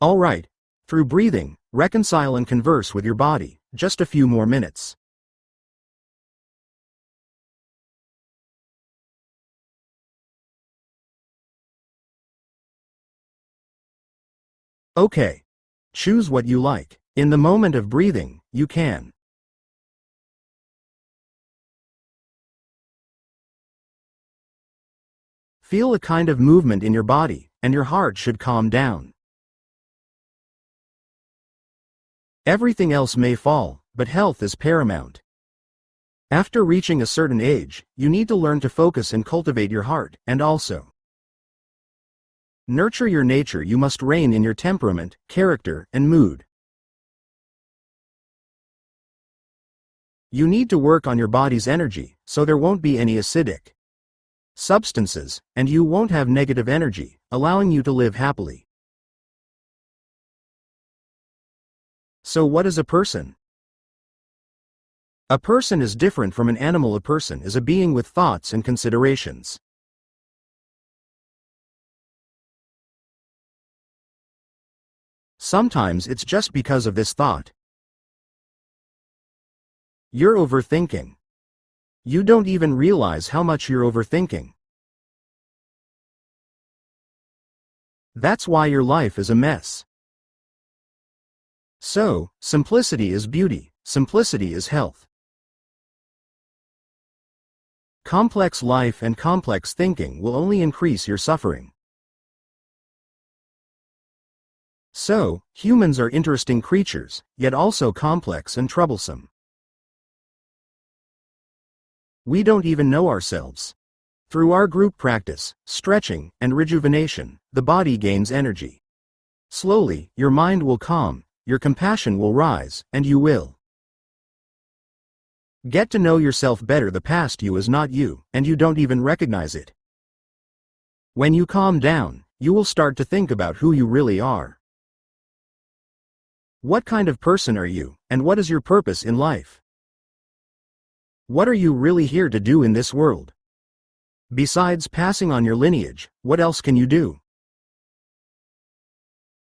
All right. Through breathing, reconcile and converse with your body. Just a few more minutes. Okay. Choose what you like. In the moment of breathing, you can feel a kind of movement in your body, and your heart should calm down. Everything else may fall, but health is paramount. After reaching a certain age, you need to learn to focus and cultivate your heart, and also nurture your nature. You must rein in your temperament, character, and mood. You need to work on your body's energy, so there won't be any acidic substances, and you won't have negative energy, allowing you to live happily. So what is a person? A person is different from an animal. A person is a being with thoughts and considerations. Sometimes it's just because of this thought. You're overthinking. You don't even realize how much you're overthinking. That's why your life is a mess. So, simplicity is beauty, simplicity is health. Complex life and complex thinking will only increase your suffering. So, humans are interesting creatures, yet also complex and troublesome. We don't even know ourselves. Through our group practice, stretching, and rejuvenation, the body gains energy. Slowly, your mind will calm, your compassion will rise, and you will get to know yourself better. The past you is not you, and you don't even recognize it. When you calm down, you will start to think about who you really are. What kind of person are you, and what is your purpose in life? What are you really here to do in this world? Besides passing on your lineage, what else can you do?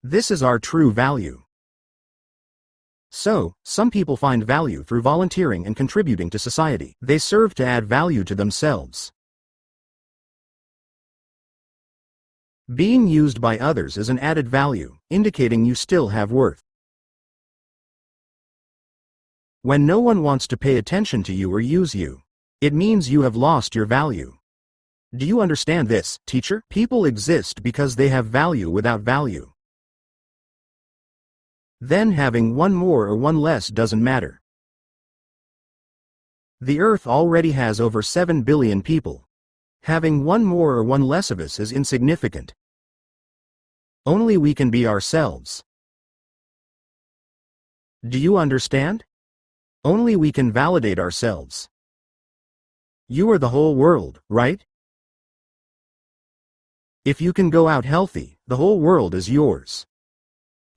This is our true value. So, some people find value through volunteering and contributing to society. They serve to add value to themselves. Being used by others is an added value, indicating you still have worth. When no one wants to pay attention to you or use you, it means you have lost your value. Do you understand this, teacher? People exist because they have value without value. Then having one more or one less doesn't matter. The earth already has over 7 billion people. Having one more or one less of us is insignificant. Only we can be ourselves. Do you understand? Only we can validate ourselves. You are the whole world, right? If you can go out healthy, the whole world is yours.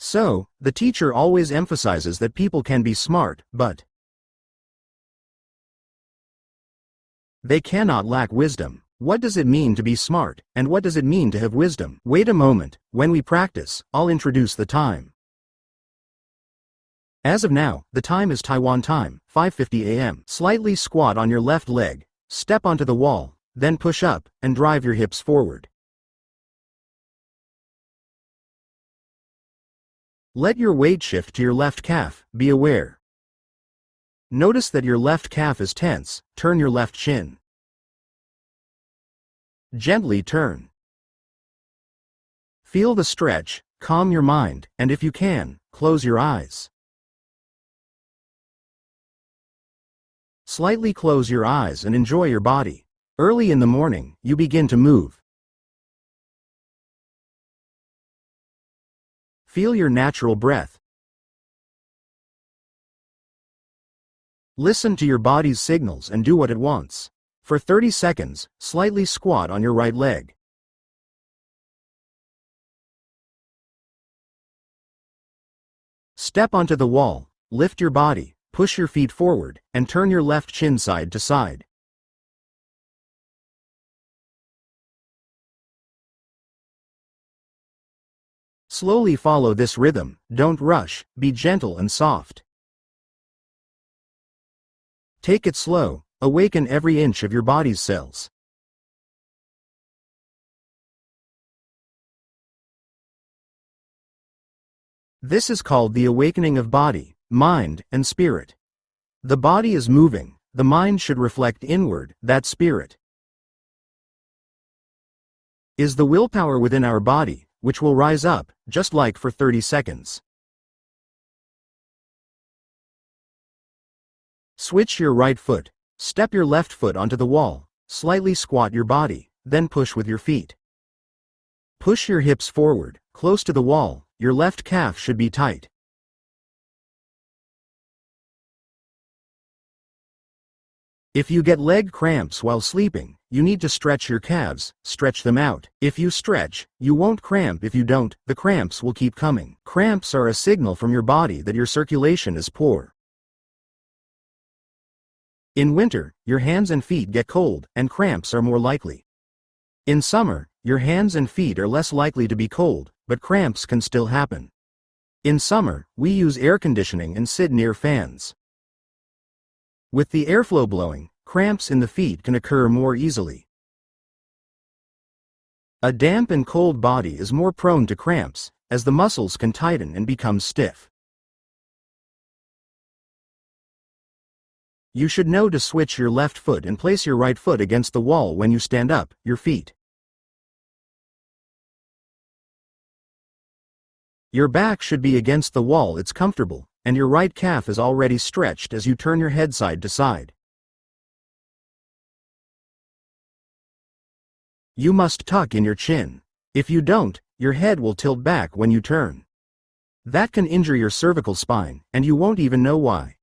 So, the teacher always emphasizes that people can be smart, but they cannot lack wisdom. What does it mean to be smart, and what does it mean to have wisdom? Wait a moment, when we practice, I'll introduce the time. As of now, the time is Taiwan time, 5:50 a.m. Slightly squat on your left leg, step onto the wall, then push up, and drive your hips forward. Let your weight shift to your left calf, be aware. Notice that your left calf is tense, turn your left shin. Gently turn. Feel the stretch, calm your mind, and if you can, close your eyes. Slightly close your eyes and enjoy your body. Early in the morning, you begin to move. Feel your natural breath. Listen to your body's signals and do what it wants. For 30 seconds, slightly squat on your right leg. Step onto the wall, lift your body, push your feet forward, and turn your left shin side to side. Slowly follow this rhythm, don't rush, be gentle and soft. Take it slow, awaken every inch of your body's cells. This is called the awakening of body, mind, and spirit. The body is moving, the mind should reflect inward, that spirit is the willpower within our body, which will rise up, just like for 30 seconds. Switch your right foot, step your left foot onto the wall, slightly squat your body, then push with your feet. Push your hips forward, close to the wall, your left calf should be tight. If you get leg cramps while sleeping, you need to stretch your calves, stretch them out. If you stretch, you won't cramp. If you don't, the cramps will keep coming. Cramps are a signal from your body that your circulation is poor. In winter, your hands and feet get cold, and cramps are more likely. In summer, your hands and feet are less likely to be cold, but cramps can still happen. In summer, we use air conditioning and sit near fans. With the airflow blowing, cramps in the feet can occur more easily. A damp and cold body is more prone to cramps, as the muscles can tighten and become stiff. You should know to switch your left foot and place your right foot against the wall when you stand up, your feet. Your back should be against the wall, it's comfortable, and your right calf is already stretched as you turn your head side to side. You must tuck in your chin. If you don't, your head will tilt back when you turn. That can injure your cervical spine, and you won't even know why.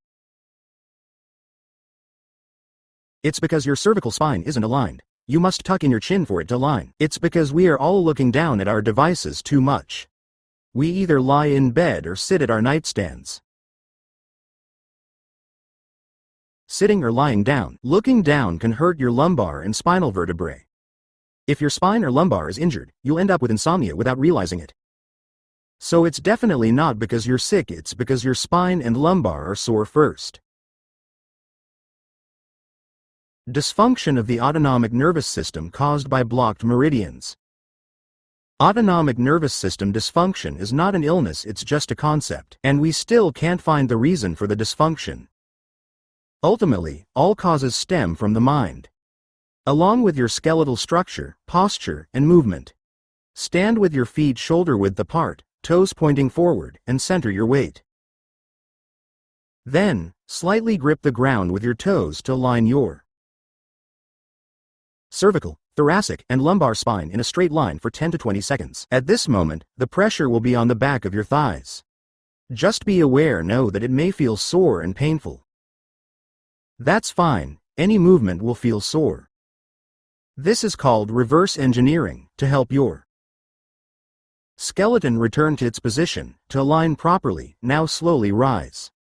It's because your cervical spine isn't aligned. You must tuck in your chin for it to align. It's because we are all looking down at our devices too much. We either lie in bed or sit at our nightstands. Sitting or lying down, looking down can hurt your lumbar and spinal vertebrae. If your spine or lumbar is injured, you'll end up with insomnia without realizing it. So it's definitely not because you're sick, it's because your spine and lumbar are sore first. Dysfunction of the autonomic nervous system caused by blocked meridians. Autonomic nervous system dysfunction is not an illness, it's just a concept, and we still can't find the reason for the dysfunction. Ultimately, all causes stem from the mind. Along with your skeletal structure, posture, and movement. Stand with your feet shoulder-width apart, toes pointing forward, and center your weight. Then, slightly grip the ground with your toes to align your cervical, thoracic, and lumbar spine in a straight line for 10 to 20 seconds. At this moment, the pressure will be on the back of your thighs. Just be aware, know that it may feel sore and painful. That's fine, any movement will feel sore. This is called reverse engineering, to help your skeleton return to its position, to align properly. Now slowly rise.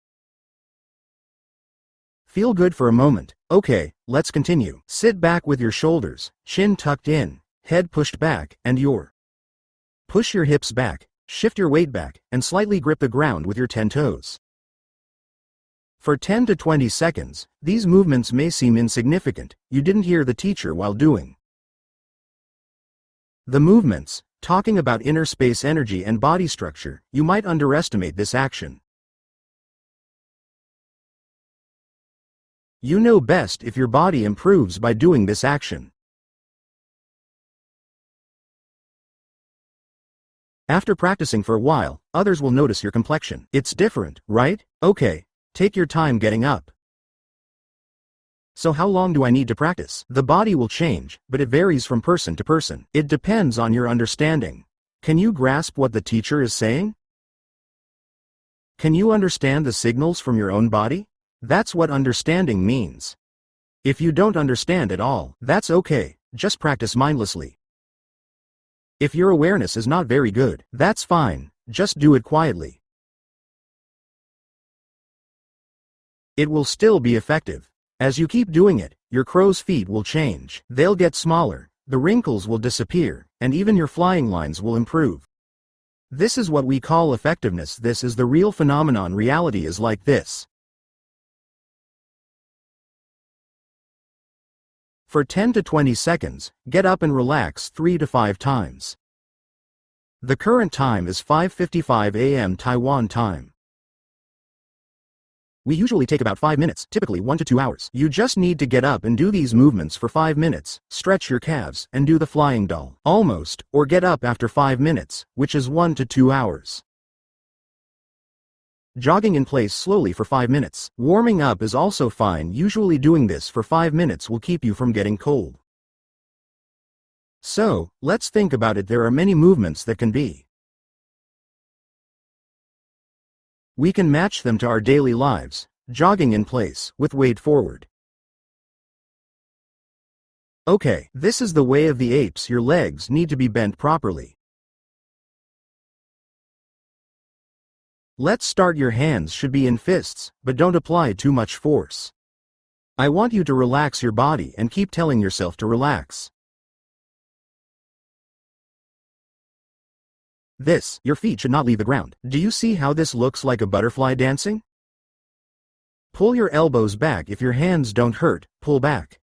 Feel good for a moment. Okay, let's continue. Sit back with your shoulders, chin tucked in, head pushed back, and push your hips back, shift your weight back, and slightly grip the ground with your 10 toes. For 10 to 20 seconds, these movements may seem insignificant. You didn't hear the teacher while doing the movements, talking about inner space energy and body structure. You might underestimate this action. You know best if your body improves by doing this action. After practicing for a while, others will notice your complexion. It's different, right? Okay, take your time getting up. So how long do I need to practice? The body will change, but it varies from person to person. It depends on your understanding. Can you grasp what the teacher is saying? Can you understand the signals from your own body? That's what understanding means. If you don't understand at all, that's okay, just practice mindlessly. If your awareness is not very good, that's fine, just do it quietly. It will still be effective. As you keep doing it, your crow's feet will change. They'll get smaller, the wrinkles will disappear, and even your flying lines will improve. This is what we call effectiveness. This is the real phenomenon. Reality is like this. For 10 to 20 seconds, get up and relax 3 to 5 times. The current time is 5:55 a.m. Taiwan time. We usually take about 5 minutes, typically 1 to 2 hours. You just need to get up and do these movements for 5 minutes, stretch your calves, and do the flying doll. Almost, or get up after 5 minutes, which is 1 to 2 hours. Jogging in place slowly for 5 minutes. Warming up is also fine. Usually doing this for 5 minutes will keep you from getting cold. So, let's think about it. There are many movements that can be. We can match them to our daily lives, jogging in place, with weight forward. Okay, this is the way of the apes. Your legs need to be bent properly. Let's start. Your hands should be in fists, but don't apply too much force. I want you to relax your body and keep telling yourself to relax. Your feet should not leave the ground. Do you see how this looks like a butterfly dancing? Pull your elbows back. If your hands don't hurt, pull back.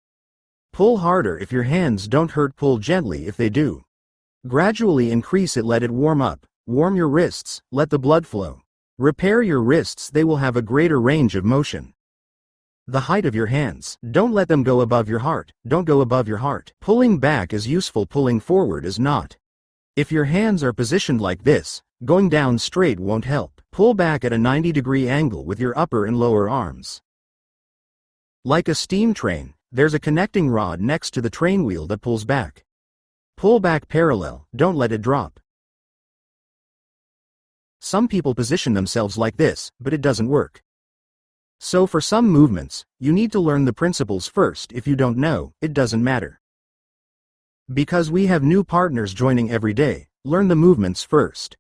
Pull harder. If your hands don't hurt, pull gently if they do. Gradually increase it. Let it warm up. Warm your wrists. Let the blood flow. Repair your wrists. They will have a greater range of motion. The height of your hands. Don't let them go above your heart. Don't go above your heart. Pulling back is useful. Pulling forward is not. If your hands are positioned like this, going down straight won't help. Pull back at a 90-degree angle with your upper and lower arms. Like a steam train, there's a connecting rod next to the train wheel that pulls back. Pull back parallel. Don't let it drop. Some people position themselves like this, but it doesn't work. So for some movements, you need to learn the principles first. If you don't know, it doesn't matter. Because we have new partners joining every day, learn the movements first.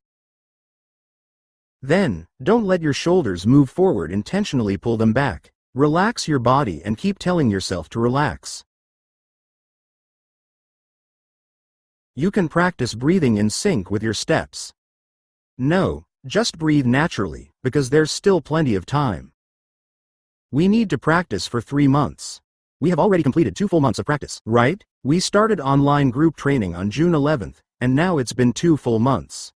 Then, don't let your shoulders move forward. Intentionally pull them back. Relax your body and keep telling yourself to relax. You can practice breathing in sync with your steps. No, just breathe naturally, because there's still plenty of time. We need to practice for 3 months. We have already completed 2 full months of practice, right? We started online group training on June 11th, and now it's been 2 full months.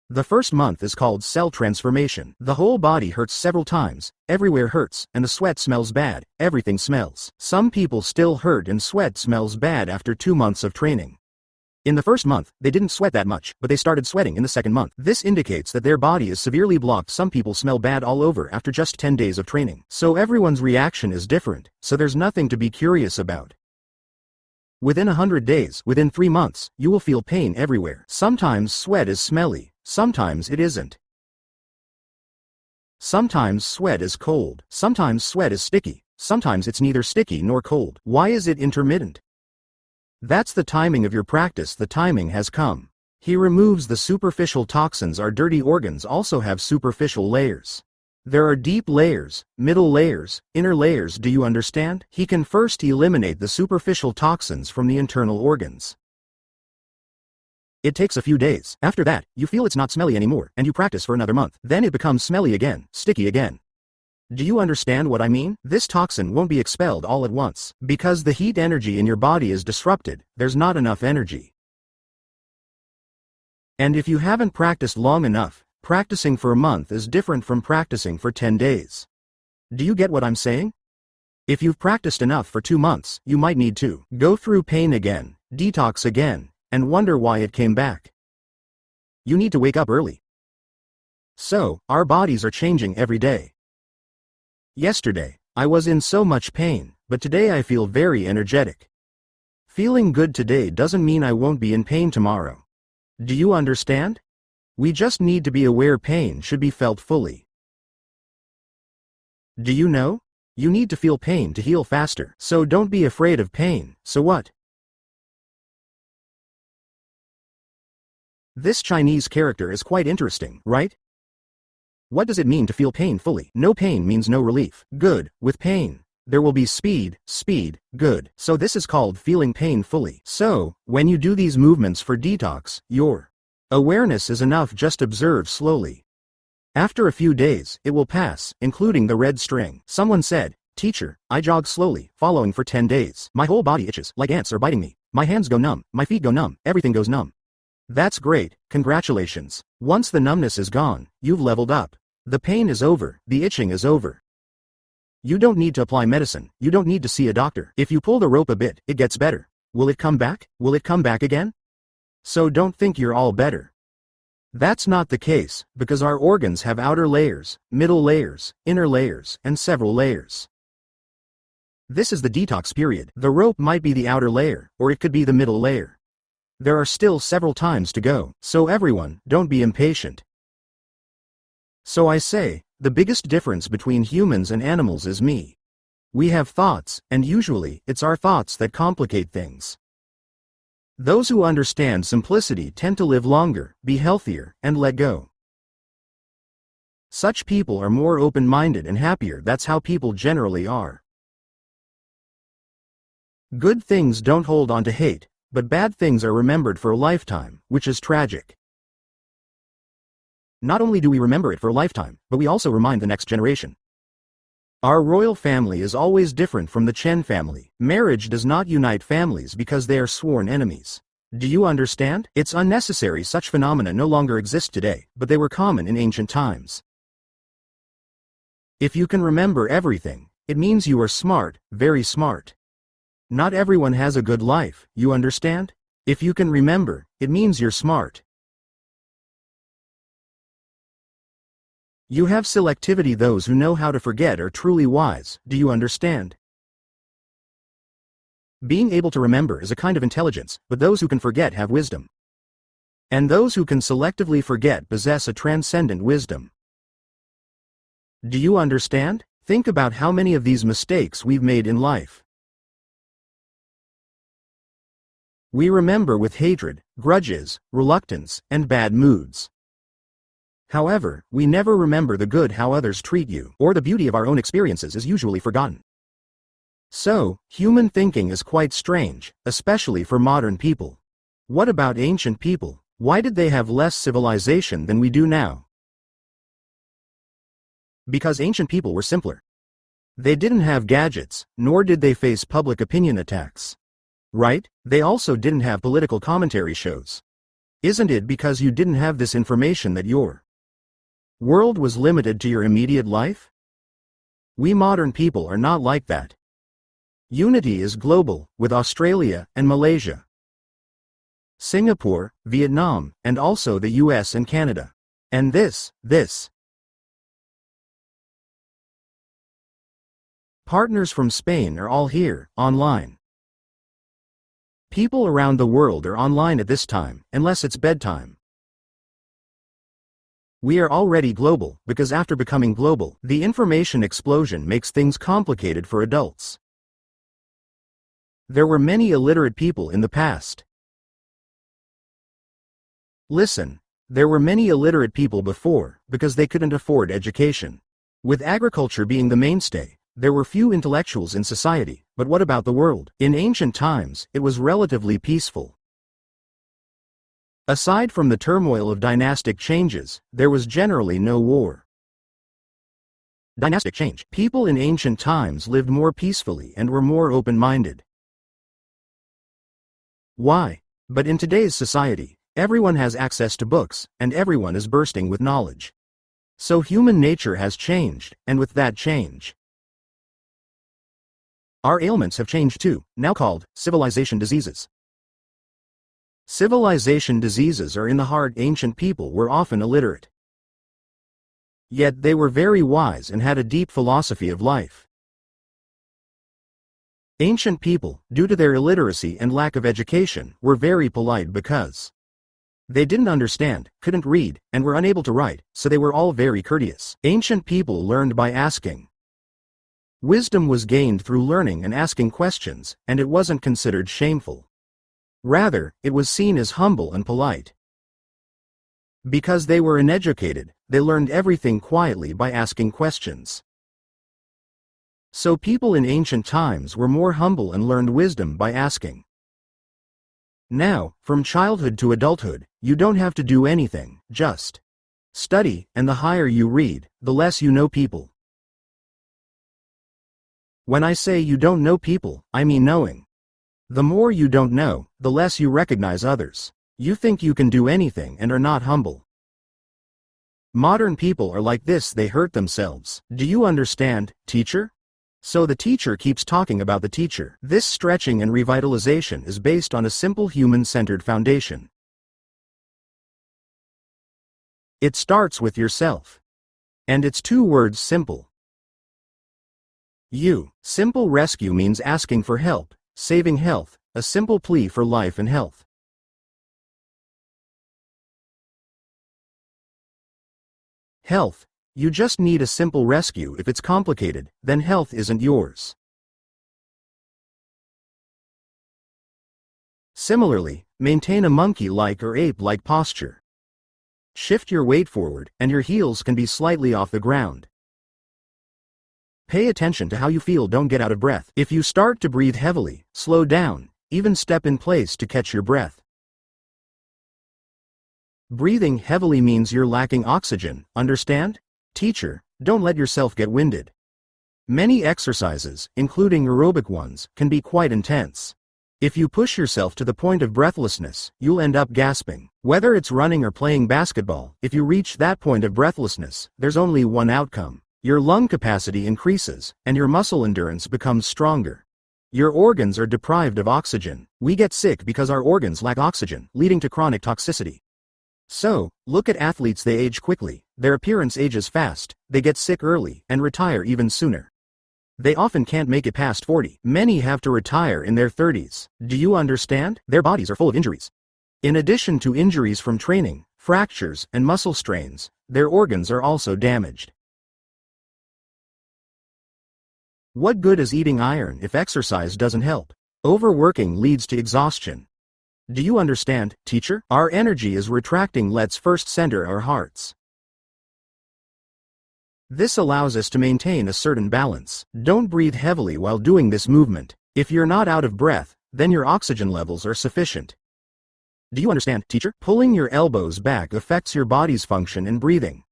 The first month is called cell transformation. The whole body hurts several times, everywhere hurts, and the sweat smells bad, everything smells. Some people still hurt and sweat smells bad after 2 months of training. In the first month, they didn't sweat that much, but they started sweating in the second month. This indicates that their body is severely blocked. Some people smell bad all over after just 10 days of training. So everyone's reaction is different, so there's nothing to be curious about. Within 100 days, within 3 months, you will feel pain everywhere. Sometimes sweat is smelly, sometimes it isn't. Sometimes sweat is cold, sometimes sweat is sticky, sometimes it's neither sticky nor cold. Why is it intermittent? That's the timing of your practice. The timing has come. He removes the superficial toxins. Our dirty organs also have superficial layers. There are deep layers, middle layers, inner layers. Do you understand? He can first eliminate the superficial toxins from the internal organs. It takes a few days. After that, you feel it's not smelly anymore, and you practice for another month. Then it becomes smelly again, sticky again. Do you understand what I mean? This toxin won't be expelled all at once. Because the heat energy in your body is disrupted, there's not enough energy. And if you haven't practiced long enough, practicing for a month is different from practicing for 10 days. Do you get what I'm saying? If you've practiced enough for 2 months, you might need to go through pain again, detox again, and wonder why it came back. You need to wake up early. So, our bodies are changing every day. Yesterday, I was in so much pain, but today I feel very energetic. Feeling good today doesn't mean I won't be in pain tomorrow. Do you understand? We just need to be aware pain should be felt fully. Do you know? You need to feel pain to heal faster. So don't be afraid of pain. So what? This Chinese character is quite interesting, right? What does it mean to feel pain fully? No pain means no relief. Good, with pain, there will be speed, good. So this is called feeling pain fully. So, when you do these movements for detox, your awareness is enough, just observe slowly. After a few days, it will pass, including the red string. Someone said, "Teacher, I jog slowly, following for 10 days. My whole body itches, like ants are biting me. My hands go numb, my feet go numb, everything goes numb." That's great, congratulations. Once the numbness is gone, you've leveled up. The pain is over, the itching is over. You don't need to apply medicine, you don't need to see a doctor. If you pull the rope a bit, it gets better. Will it come back? Will it come back again? So don't think you're all better. That's not the case, because our organs have outer layers, middle layers, inner layers, and several layers. This is the detox period. The rope might be the outer layer, or it could be the middle layer. There are still several times to go, so everyone, don't be impatient. So I say, the biggest difference between humans and animals is me. We have thoughts, and usually, it's our thoughts that complicate things. Those who understand simplicity tend to live longer, be healthier, and let go. Such people are more open-minded and happier. That's how people generally are. Good things don't hold on to hate, but bad things are remembered for a lifetime, which is tragic. Not only do we remember it for a lifetime, but we also remind the next generation. Our royal family is always different from the Chen family. Marriage does not unite families because they are sworn enemies. Do you understand? It's unnecessary. Such phenomena no longer exist today, but they were common in ancient times. If you can remember everything, it means you are smart, very smart. Not everyone has a good life, you understand? If you can remember, it means you're smart. You have selectivity. Those who know how to forget are truly wise, do you understand? Being able to remember is a kind of intelligence, but those who can forget have wisdom. And those who can selectively forget possess a transcendent wisdom. Do you understand? Think about how many of these mistakes we've made in life. We remember with hatred, grudges, reluctance, and bad moods. However, we never remember the good, how others treat you, or the beauty of our own experiences is usually forgotten. So, human thinking is quite strange, especially for modern people. What about ancient people? Why did they have less civilization than we do now? Because ancient people were simpler. They didn't have gadgets, nor did they face public opinion attacks. Right? They also didn't have political commentary shows. Isn't it because you didn't have this information that your world was limited to your immediate life? We modern people are not like that. Unity is global, with Australia and Malaysia, Singapore, Vietnam, and also the US and Canada. And this. Partners from Spain are all here, online. People around the world are online at this time, unless it's bedtime. We are already global, because after becoming global, the information explosion makes things complicated for adults. There were many illiterate people in the past. Listen, there were many illiterate people before, because they couldn't afford education. With agriculture being the mainstay, there were few intellectuals in society, but what about the world? In ancient times, it was relatively peaceful. Aside from the turmoil of dynastic changes, there was generally no war. Dynastic change. People in ancient times lived more peacefully and were more open-minded. Why? But in today's society, everyone has access to books, and everyone is bursting with knowledge. So human nature has changed, and with that change, our ailments have changed too, now called civilization diseases. Civilization diseases are in the heart. Ancient people were often illiterate. Yet they were very wise and had a deep philosophy of life. Ancient people, due to their illiteracy and lack of education, were very polite because they didn't understand, couldn't read, and were unable to write, so they were all very courteous. Ancient people learned by asking. Wisdom was gained through learning and asking questions, and it wasn't considered shameful. Rather, it was seen as humble and polite. Because they were uneducated, they learned everything quietly by asking questions. So people in ancient times were more humble and learned wisdom by asking. Now, from childhood to adulthood, you don't have to do anything, just study, and the higher you read, the less you know people. When I say you don't know people, I mean knowing. The more you don't know, the less you recognize others. You think you can do anything and are not humble. Modern people are like this, they hurt themselves. Do you understand, teacher? So the teacher keeps talking about the teacher. This stretching and revitalization is based on a simple human-centered foundation. It starts with yourself. And it's 2 words simple. You. Simple rescue means asking for help, saving health, a simple plea for life and health. Health. You just need a simple rescue. If it's complicated, then health isn't yours. Similarly, maintain a monkey-like or ape-like posture. Shift your weight forward, and your heels can be slightly off the ground. Pay attention to how you feel, don't get out of breath. If you start to breathe heavily, slow down, even step in place to catch your breath. Breathing heavily means you're lacking oxygen, understand? Teacher, don't let yourself get winded. Many exercises, including aerobic ones, can be quite intense. If you push yourself to the point of breathlessness, you'll end up gasping. Whether it's running or playing basketball, if you reach that point of breathlessness, there's only one outcome. Your lung capacity increases, and your muscle endurance becomes stronger. Your organs are deprived of oxygen. We get sick because our organs lack oxygen, leading to chronic toxicity. So, look at athletes, they age quickly, their appearance ages fast, they get sick early, and retire even sooner. They often can't make it past 40. Many have to retire in their 30s. Do you understand? Their bodies are full of injuries. In addition to injuries from training, fractures, and muscle strains, their organs are also damaged. What good is eating iron if exercise doesn't help? Overworking leads to exhaustion. Do you understand, teacher? Our energy is retracting. Let's first center our hearts. This allows us to maintain a certain balance. Don't breathe heavily while doing this movement. If you're not out of breath, then your oxygen levels are sufficient. Do you understand, teacher? Pulling your elbows back affects your body's function in breathing.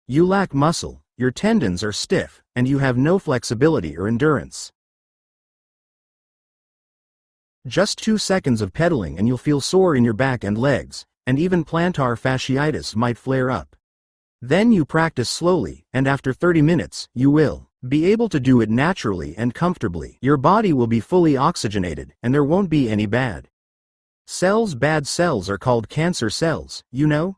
You lack muscle, your tendons are stiff, and you have no flexibility or endurance. Just 2 seconds of pedaling and you'll feel sore in your back and legs, and even plantar fasciitis might flare up. Then you practice slowly, and after 30 minutes, you will be able to do it naturally and comfortably. Your body will be fully oxygenated, and there won't be any bad cells. Bad cells are called cancer cells, you know?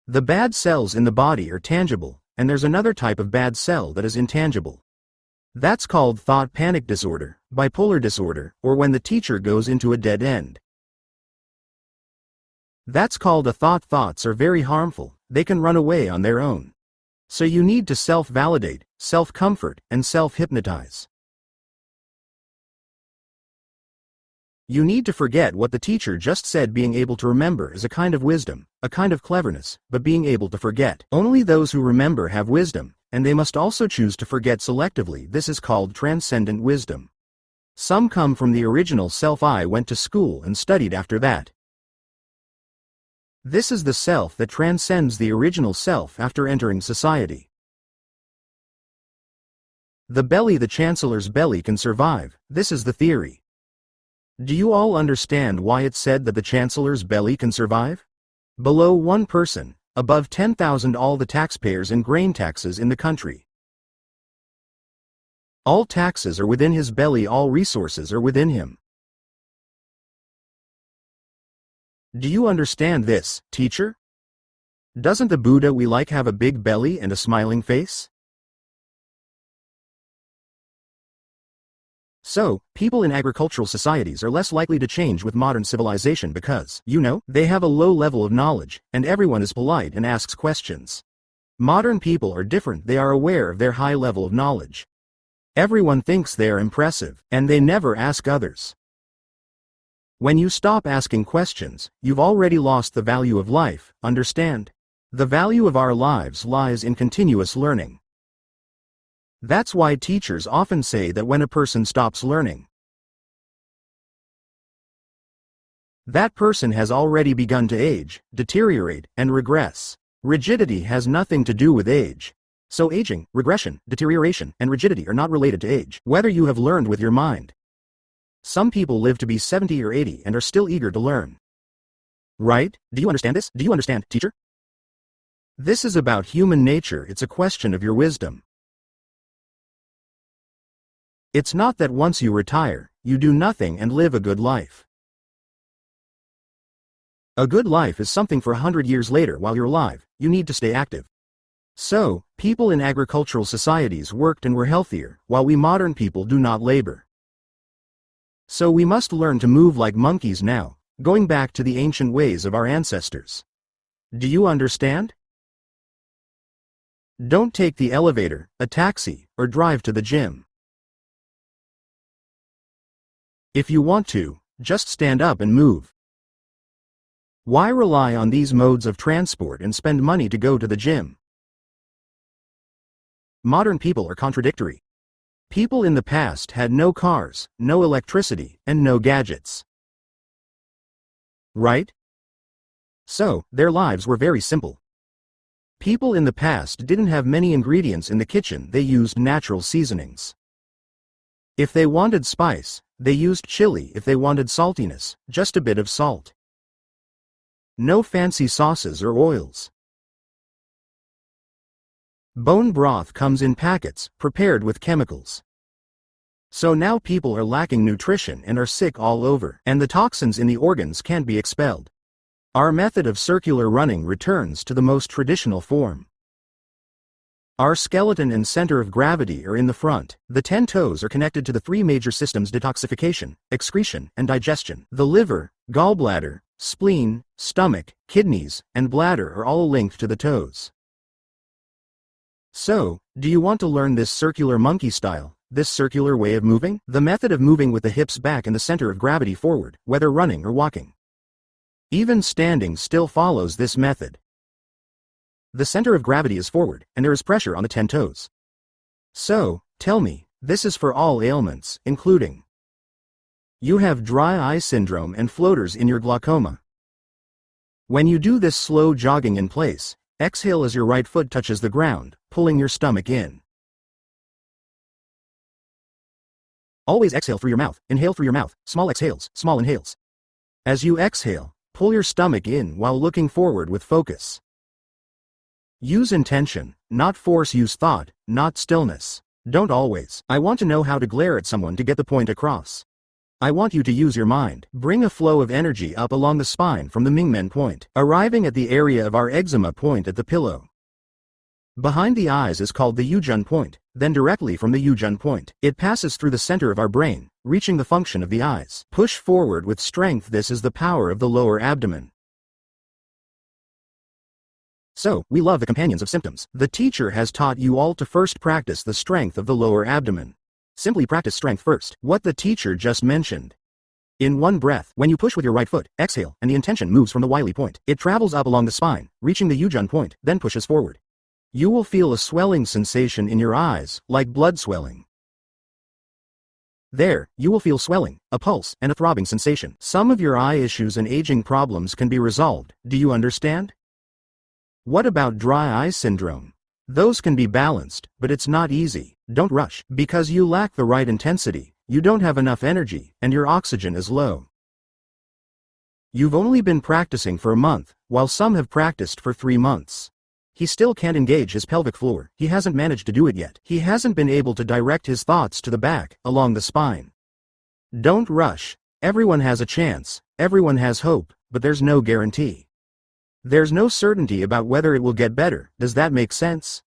The bad cells in the body are tangible, and there's another type of bad cell that is intangible. That's called thought panic disorder, bipolar disorder, or when the teacher goes into a dead end. That's called a thought. Thoughts are very harmful, they can run away on their own. So you need to self-validate, self-comfort, and self-hypnotize. You need to forget what the teacher just said. Being able to remember is a kind of wisdom, a kind of cleverness, but being able to forget. Only those who remember have wisdom, and they must also choose to forget selectively. This is called transcendent wisdom. Some come from the original self. I went to school and studied after that. This is the self that transcends the original self after entering society. The belly, the chancellor's belly, can survive. This is the theory. Do you all understand why it's said that the chancellor's belly can survive? Below 1 person, above 10,000 all the taxpayers and grain taxes in the country. All taxes are within his belly, all resources are within him. Do you understand this, teacher? Doesn't the Buddha we like have a big belly and a smiling face? So, people in agricultural societies are less likely to change with modern civilization because, you know, they have a low level of knowledge, and everyone is polite and asks questions. Modern people are different, they are aware of their high level of knowledge. Everyone thinks they are impressive, and they never ask others. When you stop asking questions, you've already lost the value of life, understand? The value of our lives lies in continuous learning. That's why teachers often say that when a person stops learning, that person has already begun to age, deteriorate, and regress. Rigidity has nothing to do with age. So aging, regression, deterioration, and rigidity are not related to age, whether you have learned with your mind. Some people live to be 70 or 80 and are still eager to learn. Right? Do you understand this? Do you understand, teacher? This is about human nature. It's a question of your wisdom. It's not that once you retire, you do nothing and live a good life. A good life is something for 100 years later. While you're alive, you need to stay active. So, people in agricultural societies worked and were healthier, while we modern people do not labor. So we must learn to move like monkeys now, going back to the ancient ways of our ancestors. Do you understand? Don't take the elevator, a taxi, or drive to the gym. If you want to, just stand up and move. Why rely on these modes of transport and spend money to go to the gym? Modern people are contradictory. People in the past had no cars, no electricity, and no gadgets. Right? So, their lives were very simple. People in the past didn't have many ingredients in the kitchen. They used natural seasonings. If they wanted spice, they used chili. If they wanted saltiness, just a bit of salt. No fancy sauces or oils. Bone broth comes in packets, prepared with chemicals. So now people are lacking nutrition and are sick all over, and the toxins in the organs can't be expelled. Our method of circular running returns to the most traditional form. Our skeleton and center of gravity are in the front. The 10 toes are connected to the 3 major systems: detoxification, excretion, and digestion. The liver, gallbladder, spleen, stomach, kidneys, and bladder are all linked to the toes. So, do you want to learn this circular monkey style, this circular way of moving? The method of moving with the hips back and the center of gravity forward, whether running or walking. Even standing still follows this method. The center of gravity is forward, and there is pressure on the 10 toes. So, tell me, this is for all ailments, including you have dry eye syndrome and floaters in your glaucoma. When you do this slow jogging in place, exhale as your right foot touches the ground, pulling your stomach in. Always exhale through your mouth, inhale through your mouth, small exhales, small inhales. As you exhale, pull your stomach in while looking forward with focus. Use intention, not force. Use thought, not stillness. Don't always, I want to know how to glare at someone to get the point across. I want you to use your mind. Bring a flow of energy up along the spine from the Mingmen point, arriving at the area of our eczema point at the pillow. Behind the eyes is called the Yujun point, then directly from the Yujun point, it passes through the center of our brain, reaching the function of the eyes. Push forward with strength. This is the power of the lower abdomen. So, we love the companions of symptoms. The teacher has taught you all to first practice the strength of the lower abdomen. Simply practice strength first. What the teacher just mentioned. In one breath, when you push with your right foot, exhale, and the intention moves from the Wiley point. It travels up along the spine, reaching the Yujun point, then pushes forward. You will feel a swelling sensation in your eyes, like blood swelling. There, you will feel swelling, a pulse, and a throbbing sensation. Some of your eye issues and aging problems can be resolved. Do you understand? What about dry eye syndrome? Those can be balanced, but it's not easy. Don't rush, because you lack the right intensity, you don't have enough energy, and your oxygen is low. You've only been practicing for a month, while some have practiced for 3 months. He still can't engage his pelvic floor. He hasn't managed to do it yet. He hasn't been able to direct his thoughts to the back, along the spine. Don't rush. Everyone has a chance, everyone has hope, but there's no guarantee. There's no certainty about whether it will get better. Does that make sense?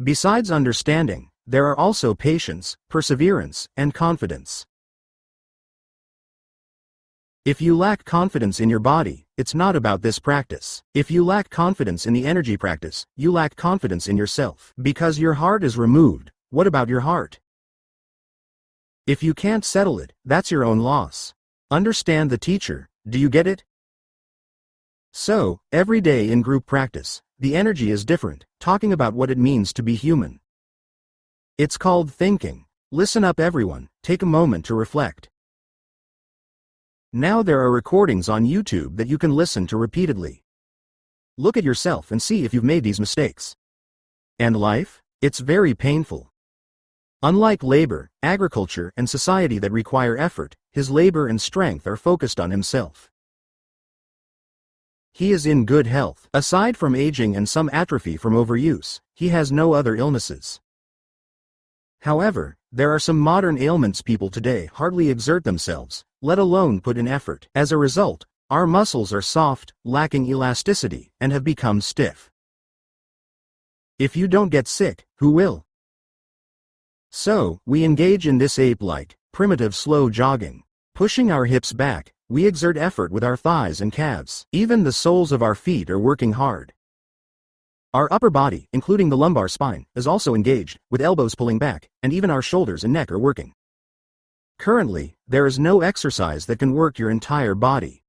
Besides understanding, there are also patience, perseverance, and confidence. If you lack confidence in your body, it's not about this practice. If you lack confidence in the energy practice, you lack confidence in yourself. Because your heart is removed, what about your heart? If you can't settle it, that's your own loss. Understand the teacher, do you get it? So, every day in group practice, the energy is different, talking about what it means to be human. It's called thinking. Listen up everyone, take a moment to reflect. Now there are recordings on YouTube that you can listen to repeatedly. Look at yourself and see if you've made these mistakes. And life? It's very painful. Unlike labor, agriculture, and society that require effort, his labor and strength are focused on himself. He is in good health. Aside from aging and some atrophy from overuse, he has no other illnesses. However, there are some modern ailments. People today hardly exert themselves, let alone put in effort. As a result, our muscles are soft, lacking elasticity, and have become stiff. If you don't get sick, who will? So, we engage in this ape-like, primitive slow jogging. Pushing our hips back, we exert effort with our thighs and calves. Even the soles of our feet are working hard. Our upper body, including the lumbar spine, is also engaged, with elbows pulling back, and even our shoulders and neck are working. Currently, there is no exercise that can work your entire body.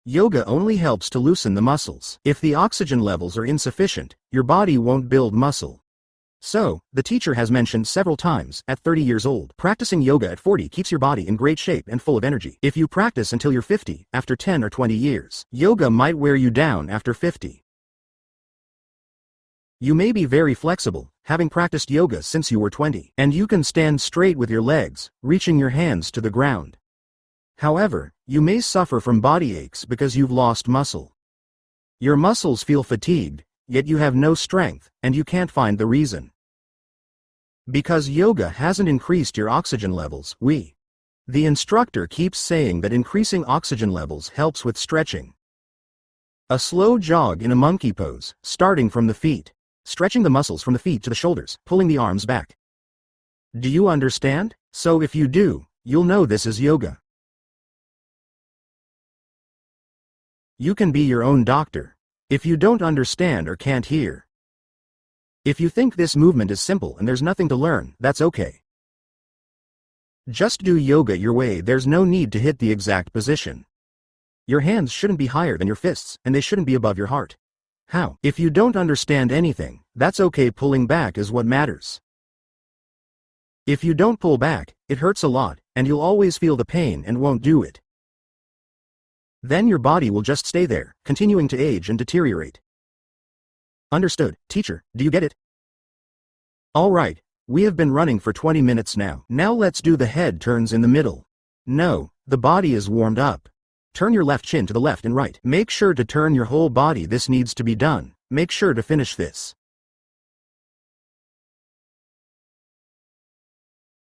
Yoga only helps to loosen the muscles. If the oxygen levels are insufficient, your body won't build muscle. So, the teacher has mentioned several times, at 30 years old, practicing yoga at 40 keeps your body in great shape and full of energy. If you practice until you're 50, after 10 or 20 years, yoga might wear you down after 50. You may be very flexible, having practiced yoga since you were 20, and you can stand straight with your legs, reaching your hands to the ground. However, you may suffer from body aches because you've lost muscle. Your muscles feel fatigued, yet you have no strength, and you can't find the reason. Because yoga hasn't increased your oxygen levels. The instructor keeps saying that increasing oxygen levels helps with stretching. A slow jog in a monkey pose, starting from the feet. Stretching the muscles from the feet to the shoulders, pulling the arms back. Do you understand? So if you do, you'll know this is yoga. You can be your own doctor. If you don't understand or can't hear. If you think this movement is simple and there's nothing to learn, that's okay. Just do yoga your way. There's no need to hit the exact position. Your hands shouldn't be higher than your fists, and they shouldn't be above your heart. How? If you don't understand anything, that's okay. Pulling back is what matters. If you don't pull back, it hurts a lot, and you'll always feel the pain and won't do it. Then your body will just stay there, continuing to age and deteriorate. Understood, teacher, do you get it? Alright, we have been running for 20 minutes now. Now let's do the head turns in the middle. No, the body is warmed up. Turn your left chin to the left and right. Make sure to turn your whole body. This needs to be done. Make sure to finish this.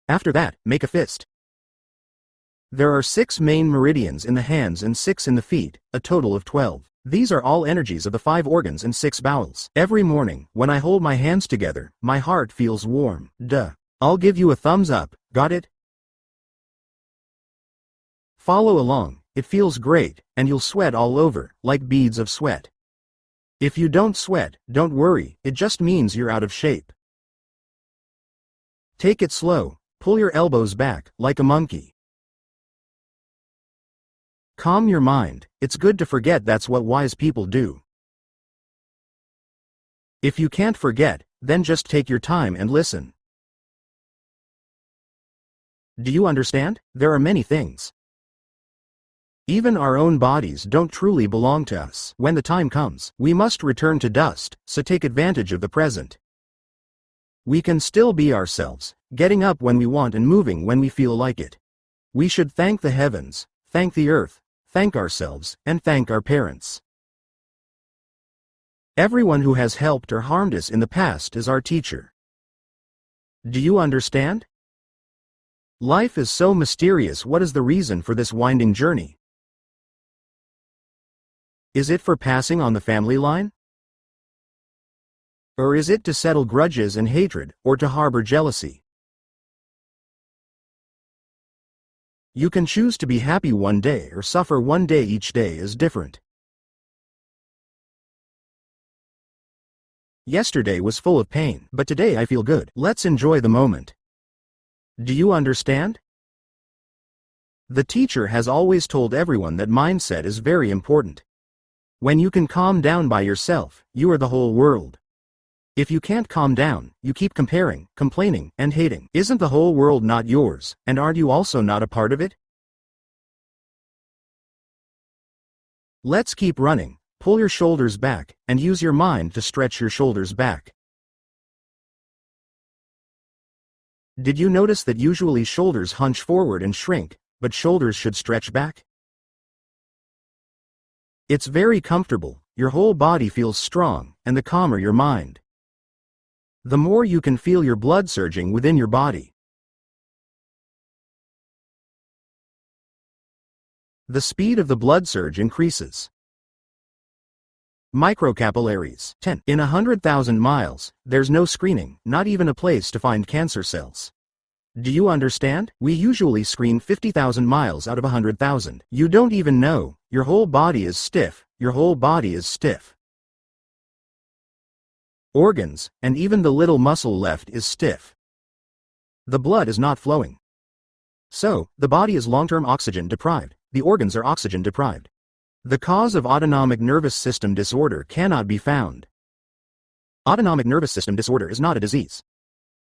After that, make a fist. There are 6 main meridians in the hands and 6 in the feet, a total of 12. These are all energies of the 5 organs and 6 bowels. Every morning, when I hold my hands together, my heart feels warm. Duh. I'll give you a thumbs up, got it? Follow along, it feels great, and you'll sweat all over, like beads of sweat. If you don't sweat, don't worry, it just means you're out of shape. Take it slow, pull your elbows back, like a monkey. Calm your mind, it's good to forget. That's what wise people do. If you can't forget, then just take your time and listen. Do you understand? There are many things. Even our own bodies don't truly belong to us. When the time comes, we must return to dust, so take advantage of the present. We can still be ourselves, getting up when we want and moving when we feel like it. We should thank the heavens, thank the earth, thank ourselves, and thank our parents. Everyone who has helped or harmed us in the past is our teacher. Do you understand? Life is so mysterious. What is the reason for this winding journey? Is it for passing on the family line? Or is it to settle grudges and hatred, or to harbor jealousy? You can choose to be happy one day or suffer one day. Each day is different. Yesterday was full of pain, but today I feel good. Let's enjoy the moment. Do you understand? The teacher has always told everyone that mindset is very important. When you can calm down by yourself, you are the whole world. If you can't calm down, you keep comparing, complaining, and hating. Isn't the whole world not yours, and aren't you also not a part of it? Let's keep running. Pull your shoulders back, and use your mind to stretch your shoulders back. Did you notice that usually shoulders hunch forward and shrink, but shoulders should stretch back? It's very comfortable, your whole body feels strong, and the calmer your mind. The more you can feel your blood surging within your body. The speed of the blood surge increases. Microcapillaries. 10. In 100,000 miles, there's no screening, not even a place to find cancer cells. Do you understand? We usually screen 50,000 miles out of 100,000. You don't even know, your whole body is stiff, your whole body is stiff. Organs, and even the little muscle left is stiff. The blood is not flowing. So, the body is long-term oxygen deprived, the organs are oxygen deprived. The cause of autonomic nervous system disorder cannot be found. Autonomic nervous system disorder is not a disease.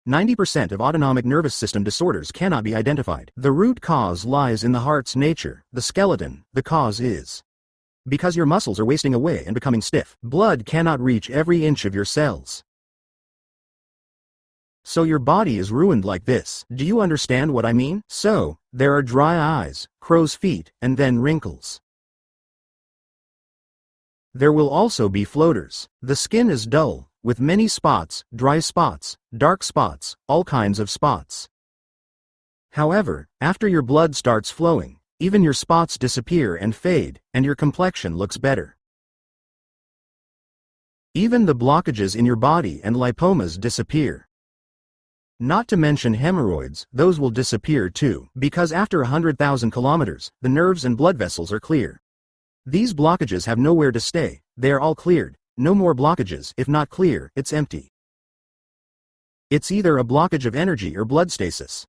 90% of autonomic nervous system disorders cannot be identified. The root cause lies in the heart's nature, the skeleton. The cause is because your muscles are wasting away and becoming stiff. Blood cannot reach every inch of your cells. So your body is ruined like this. Do you understand what I mean? So, there are dry eyes, crow's feet, and then wrinkles. There will also be floaters. The skin is dull, with many spots, dry spots, dark spots, all kinds of spots. However, after your blood starts flowing, even your spots disappear and fade, and your complexion looks better. Even the blockages in your body and lipomas disappear. Not to mention hemorrhoids, those will disappear too, because after 100,000 kilometers, the nerves and blood vessels are clear. These blockages have nowhere to stay, they are all cleared. No more blockages. If not clear, it's empty. It's either a blockage of energy or blood stasis.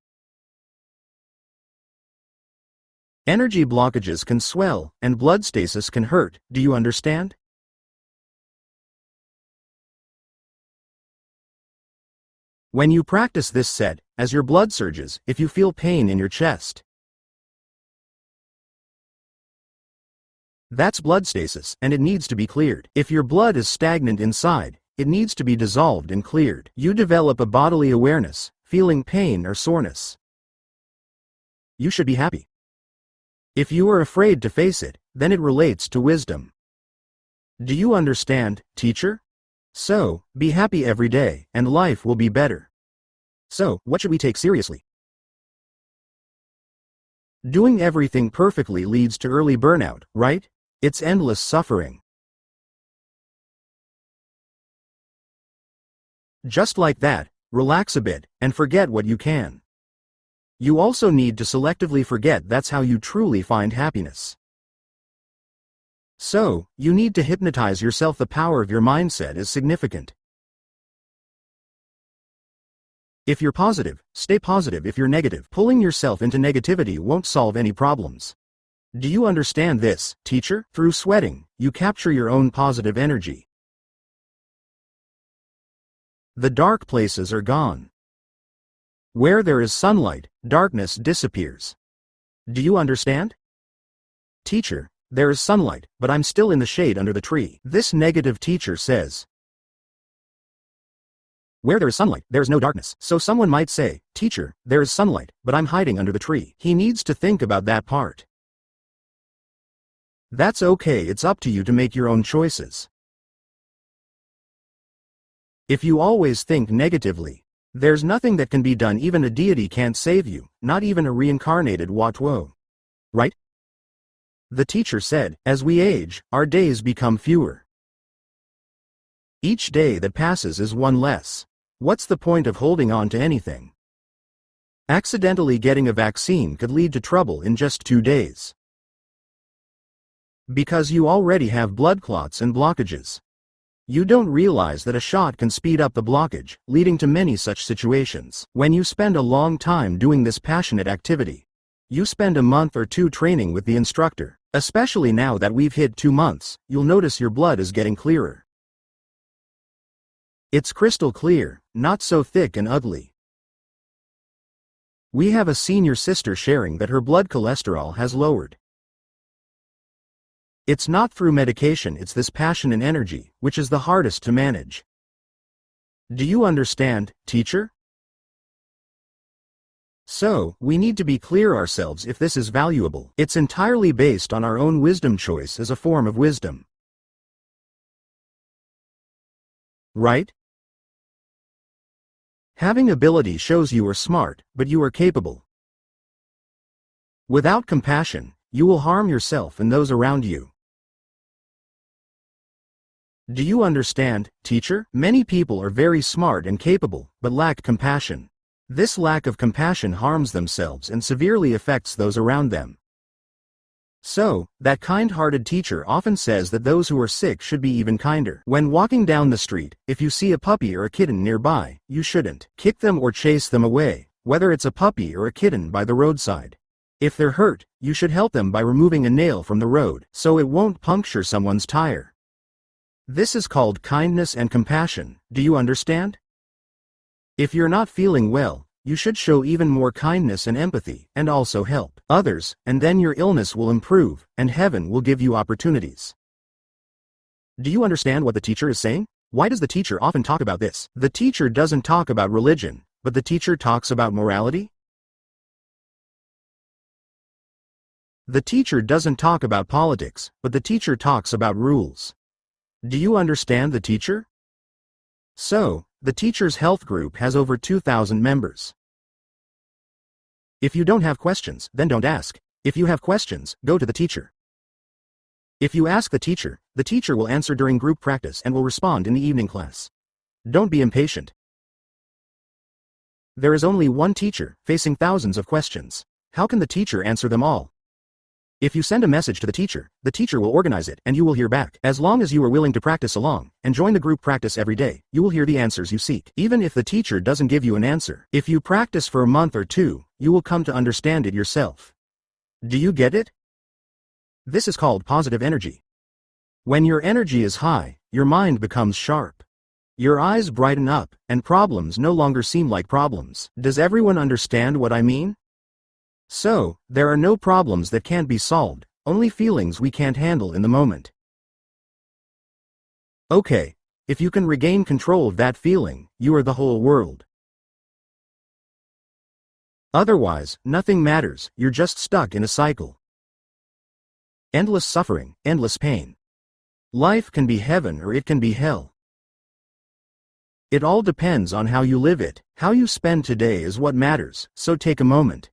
Energy blockages can swell, and blood stasis can hurt. Do you understand? When you practice this set, as your blood surges, if you feel pain in your chest, that's blood stasis, and it needs to be cleared. If your blood is stagnant inside, it needs to be dissolved and cleared. You develop a bodily awareness, feeling pain or soreness. You should be happy. If you are afraid to face it, then it relates to wisdom. Do you understand, teacher? So, be happy every day, and life will be better. So, what should we take seriously? Doing everything perfectly leads to early burnout, right? It's endless suffering. Just like that, relax a bit, and forget what you can. You also need to selectively forget. That's how you truly find happiness. So, you need to hypnotize yourself. The power of your mindset is significant. If you're positive, stay positive. If you're negative, pulling yourself into negativity won't solve any problems. Do you understand this, teacher? Through sweating, you capture your own positive energy. The dark places are gone. Where there is sunlight, darkness disappears. Do you understand? Teacher, there is sunlight, but I'm still in the shade under the tree. This negative teacher says, where there is sunlight, there is no darkness. So someone might say, teacher, there is sunlight, but I'm hiding under the tree. He needs to think about that part. That's okay. It's up to you to make your own choices. If you always think negatively, there's nothing that can be done. Even a deity can't save you, not even a reincarnated Watwo. Right? The teacher said, as we age, our days become fewer. Each day that passes is one less. What's the point of holding on to anything? Accidentally getting a vaccine could lead to trouble in just 2 days. Because you already have blood clots and blockages. You don't realize that a shot can speed up the blockage, leading to many such situations. When you spend a long time doing this passionate activity, You spend a month or two training with the instructor. Especially now that we've hit 2 months, you'll notice your blood is getting clearer. It's crystal clear, not so thick and ugly. We have a senior sister sharing that her blood cholesterol has lowered. It's not through medication, it's this passion and energy, which is the hardest to manage. Do you understand, teacher? So, we need to be clear ourselves if this is valuable. It's entirely based on our own wisdom choice as a form of wisdom. Right? Having ability shows you are smart, but you are capable. Without compassion, you will harm yourself and those around you. Do you understand, teacher? Many people are very smart and capable, but lack compassion. This lack of compassion harms themselves and severely affects those around them. So, that kind-hearted teacher often says that those who are sick should be even kinder. When walking down the street, if you see a puppy or a kitten nearby, you shouldn't kick them or chase them away, whether it's a puppy or a kitten by the roadside. If they're hurt, you should help them by removing a nail from the road, so it won't puncture someone's tire. This is called kindness and compassion. Do you understand? If you're not feeling well, you should show even more kindness and empathy, and also help others, and then your illness will improve, and heaven will give you opportunities. Do you understand what the teacher is saying? Why does the teacher often talk about this? The teacher doesn't talk about religion, but the teacher talks about morality? The teacher doesn't talk about politics, but the teacher talks about rules. Do you understand the teacher? So, the teacher's health group has over 2,000 members. If you don't have questions, then don't ask. If you have questions, go to the teacher. If you ask the teacher will answer during group practice and will respond in the evening class. Don't be impatient. There is only one teacher, facing thousands of questions. How can the teacher answer them all? If you send a message to the teacher will organize it and you will hear back. As long as you are willing to practice along, and join the group practice every day, you will hear the answers you seek. Even if the teacher doesn't give you an answer, if you practice for a month or two, you will come to understand it yourself. Do you get it? This is called positive energy. When your energy is high, your mind becomes sharp. Your eyes brighten up, and problems no longer seem like problems. Does everyone understand what I mean? So, there are no problems that can't be solved, only feelings we can't handle in the moment. Okay, if you can regain control of that feeling, you are the whole world. Otherwise, nothing matters, you're just stuck in a cycle. Endless suffering, endless pain. Life can be heaven or it can be hell. It all depends on how you live it. How you spend today is what matters, so take a moment.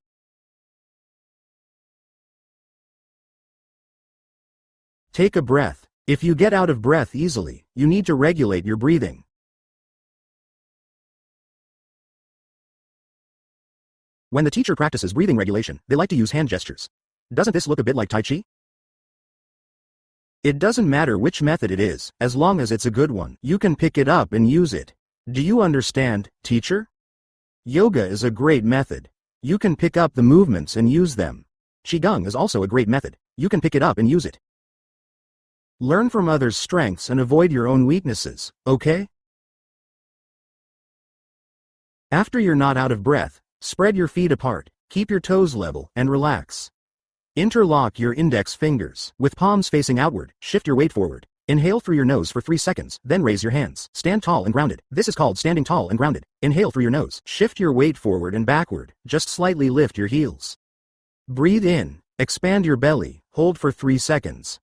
Take a breath. If you get out of breath easily, you need to regulate your breathing. When the teacher practices breathing regulation, they like to use hand gestures. Doesn't this look a bit like Tai Chi? It doesn't matter which method it is, as long as it's a good one. You can pick it up and use it. Do you understand, teacher? Yoga is a great method. You can pick up the movements and use them. Qigong is also a great method. You can pick it up and use it. Learn from others' strengths and avoid your own weaknesses, okay? After you're not out of breath, spread your feet apart, keep your toes level, and relax. Interlock your index fingers. With palms facing outward, shift your weight forward. Inhale through your nose for 3 seconds, then raise your hands. Stand tall and grounded. This is called standing tall and grounded. Inhale through your nose. Shift your weight forward and backward, just slightly lift your heels. Breathe in, expand your belly, hold for 3 seconds.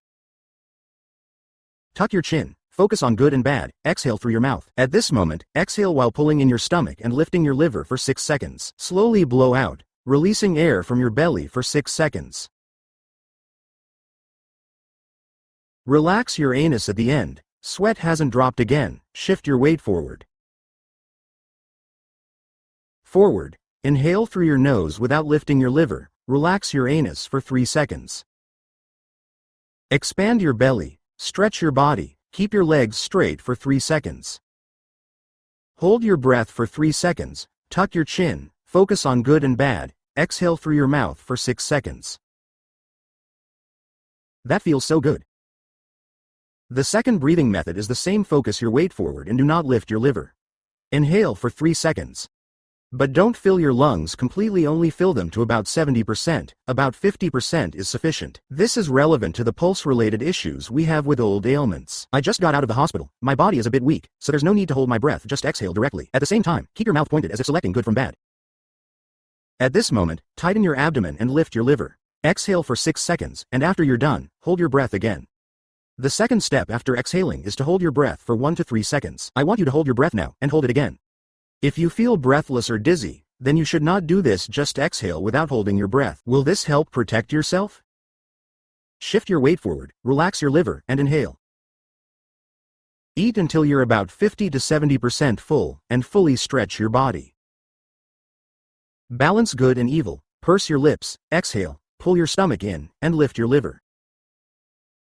Tuck your chin, focus on good and bad, exhale through your mouth. At this moment, exhale while pulling in your stomach and lifting your liver for 6 seconds. Slowly blow out, releasing air from your belly for 6 seconds. Relax your anus at the end. Sweat hasn't dropped again. Shift your weight forward. Forward. Inhale through your nose without lifting your liver. Relax your anus for 3 seconds. Expand your belly. Stretch your body. Keep your legs straight for 3 seconds. Hold your breath for 3 seconds. Tuck your chin. Focus on good and bad. exhale through your mouth for 6 seconds. That feels so good. The second breathing method is the same. Focus your weight forward and do not lift your liver. Inhale for 3 seconds. But don't fill your lungs completely, only fill them to about 70%, about 50% is sufficient. This is relevant to the pulse-related issues we have with old ailments. I just got out of the hospital. My body is a bit weak, so there's no need to hold my breath, just exhale directly. At the same time, keep your mouth pointed as if selecting good from bad. At this moment, tighten your abdomen and lift your liver. Exhale for 6 seconds, and after you're done, hold your breath again. The second step after exhaling is to hold your breath for 1 to 3 seconds. I want you to hold your breath now, and hold it again. If you feel breathless or dizzy, then you should not do this. Just exhale without holding your breath. Will this help protect yourself? Shift your weight forward, relax your liver, and inhale. Eat until you're about 50 to 70% full, and fully stretch your body. Balance good and evil, purse your lips, exhale, pull your stomach in, and lift your liver.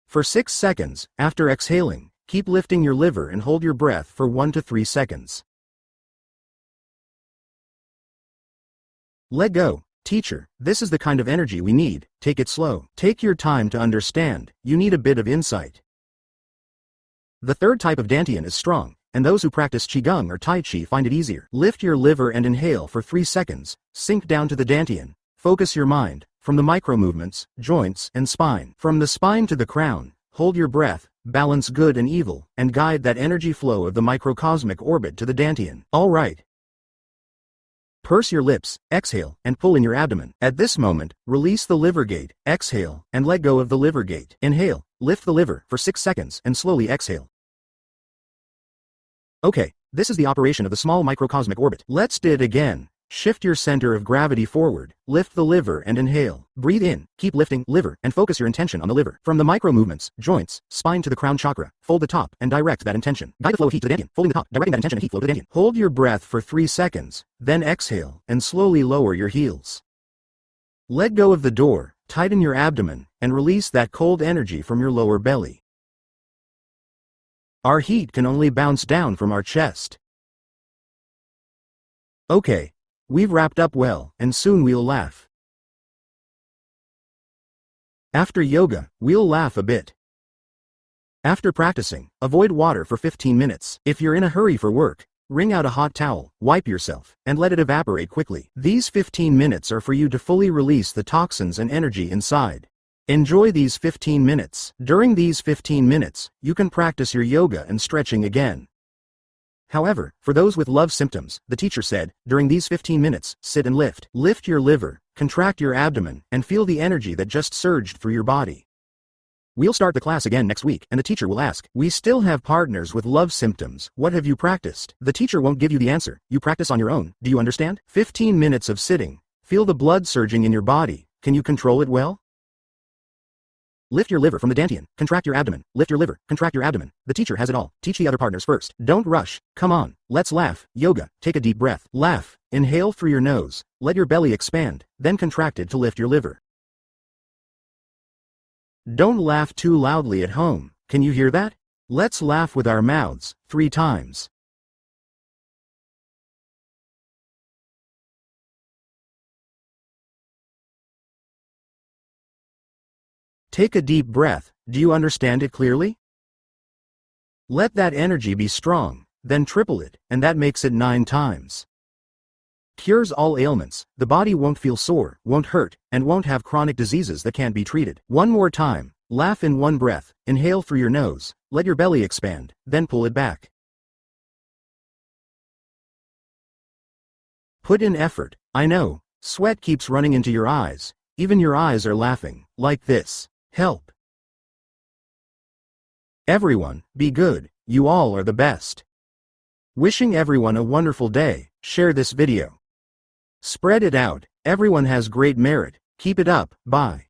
For 6 seconds, after exhaling, keep lifting your liver and hold your breath for 1 to 3 seconds. Let go. Teacher, this is the kind of energy we need. Take it slow. Take your time to understand. You need a bit of insight. The third type of dantian is strong, and those who practice qigong or tai chi find it easier. Lift your liver and inhale for 3 seconds. Sink down to the dantian. Focus your mind, from the micro-movements, joints, and spine. From the spine to the crown, hold your breath, balance good and evil, and guide that energy flow of the microcosmic orbit to the dantian. All right. Purse your lips, exhale, and pull in your abdomen. At this moment, release the liver gate, exhale, and let go of the liver gate. Inhale, lift the liver for 6 seconds, and slowly exhale. Okay, this is the operation of the small microcosmic orbit. Let's do it again. Shift your center of gravity forward, lift the liver and inhale. Breathe in, keep lifting liver, and focus your intention on the liver. From the micro-movements, joints, spine to the crown chakra, fold the top and direct that intention. Guide the flow of heat to the dantian, folding the top, directing that intention and heat flow to the dantian. Hold your breath for 3 seconds, then exhale, and slowly lower your heels. Let go of the door, tighten your abdomen, and release that cold energy from your lower belly. Our heat can only bounce down from our chest. Okay. We've wrapped up well, and soon we'll laugh. After yoga, we'll laugh a bit. After practicing, avoid water for 15 minutes. If you're in a hurry for work, wring out a hot towel, wipe yourself, and let it evaporate quickly. These 15 minutes are for you to fully release the toxins and energy inside. Enjoy these 15 minutes. During these 15 minutes, you can practice your yoga and stretching again. However, for those with love symptoms, the teacher said, during these 15 minutes, sit and lift. Lift your liver, contract your abdomen, and feel the energy that just surged through your body. We'll start the class again next week, and the teacher will ask, we still have partners with love symptoms, what have you practiced? The teacher won't give you the answer, you practice on your own, do you understand? 15 minutes of sitting. Feel the blood surging in your body, can you control it well? Lift your liver from the dantian, contract your abdomen, lift your liver, contract your abdomen. The teacher has it all. Teach the other partners first. Don't rush. Come on. Let's laugh. Yoga. Take a deep breath. Laugh. Inhale through your nose. Let your belly expand, then contract it to lift your liver. Don't laugh too loudly at home. Can you hear that? Let's laugh with our mouths, 3 times. Take a deep breath. Do you understand it clearly? Let that energy be strong, then triple it, and that makes it 9 times. Cures all ailments. The body won't feel sore, won't hurt, and won't have chronic diseases that can't be treated. One more time. Laugh in one breath. Inhale through your nose. Let your belly expand, then pull it back. Put in effort. I know. Sweat keeps running into your eyes. Even your eyes are laughing, like this. Help. Everyone, be good. You all are the best. Wishing everyone a wonderful day. Share this video. Spread it out. Everyone has great merit. Keep it up. Bye.